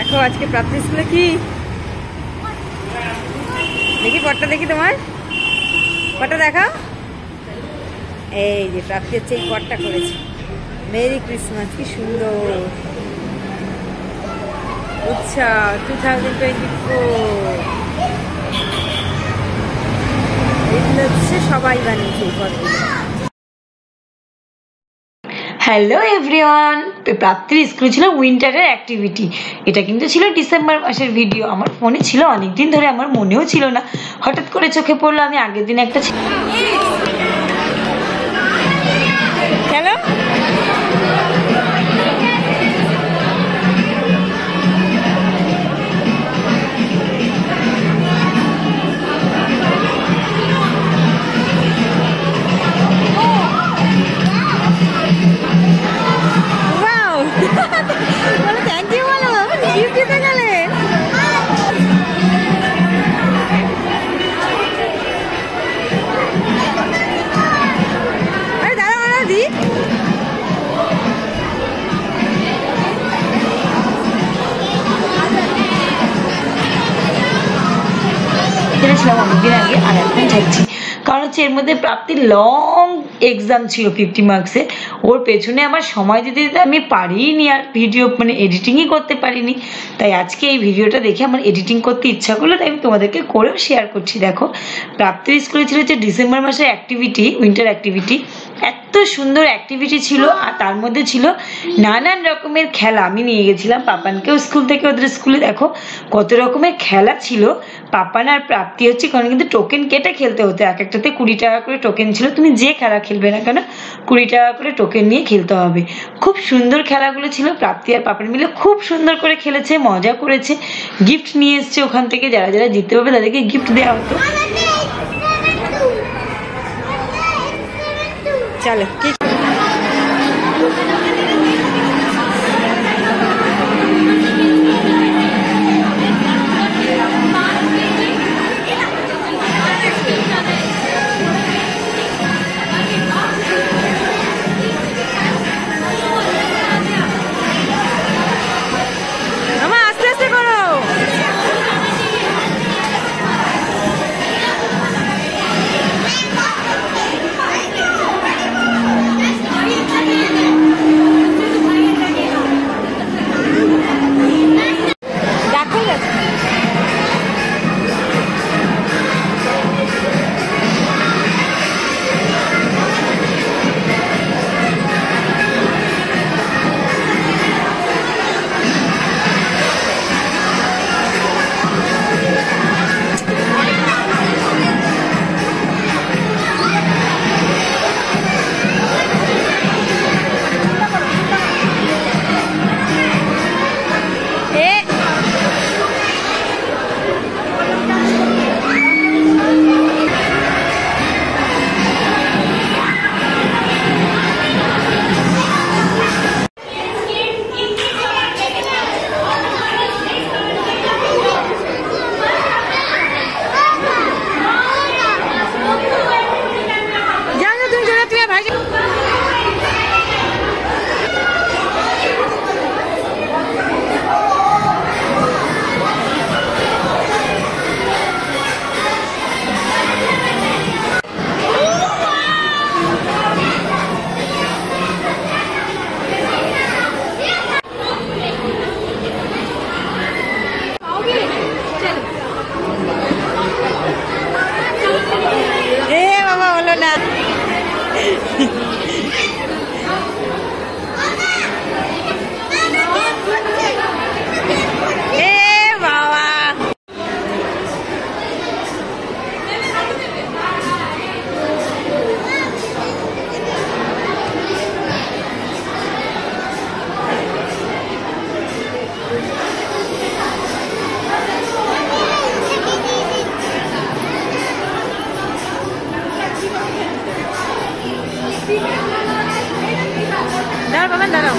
দেখো আজকে প্রাপ্তি স্কুলে কি দেখি, পটটা দেখি, তোমার পটটা দেখাও। এই যে প্রাপ্তি হচ্ছে এই পটটা করেছে। মেরি ক্রিসমাস, কি সুন্দর। আচ্ছা 2024 এগুলো হচ্ছে সবাই বানিয়েছে এই পটগুলো। হ্যালো এভরিওয়ান, প্রাপ্তির স্কুলে ছিল উইন্টারের অ্যাক্টিভিটি। এটা কিন্তু ছিল ডিসেম্বর মাসের ভিডিও। আমার ফোনে ছিল অনেকদিন ধরে, আমার মনেও ছিল না, হঠাৎ করে চোখে পড়লো। আমি আগের দিন একটা হ্যালো ছিলাম অনেকদিন আগে, আর এখন থাকছি। কারণ হচ্ছে এর মধ্যে প্রাপ্তির লং এক্সাম ছিল 50 মার্কসের। ওর পেছনে আমার সময় দিতে দিতে আমি পারিনি আর ভিডিও মানে এডিটিংই করতে পারিনি। তাই আজকে এই ভিডিওটা দেখে আমার এডিটিং করতে ইচ্ছা করলো, তাই আমি তোমাদেরকে করেও শেয়ার করছি। দেখো প্রাপ্তির স্কুলে ছিল যে ডিসেম্বর মাসের অ্যাক্টিভিটি, উইন্টার অ্যাক্টিভিটি। এত সুন্দর অ্যাক্টিভিটি ছিল, আর তার মধ্যে ছিল নানান রকমের খেলা। আমি নিয়ে গেছিলাম পাপানকেও স্কুল থেকে, ওদের স্কুলে দেখো কত রকমের খেলা ছিল। পাপান আর প্রাপ্তি হচ্ছে, কারণ কিন্তু টোকেন কেটে খেলতে হতো, এক একটাতে 20 টাকা করে টোকেন ছিল। তুমি যে খেলা খেলবে না কেন 20 টাকা করে টোকেন নিয়ে খেলতে হবে। খুব সুন্দর খেলাগুলো ছিল। প্রাপ্তি আর পাপান মিলে খুব সুন্দর করে খেলেছে, মজা করেছে, গিফট নিয়ে এসছে ওখান থেকে। যারা যারা জিততে পারবে তাদেরকে গিফট দেওয়া হতো। চলো না দাঁড়াও বাবা দাঁড়াও।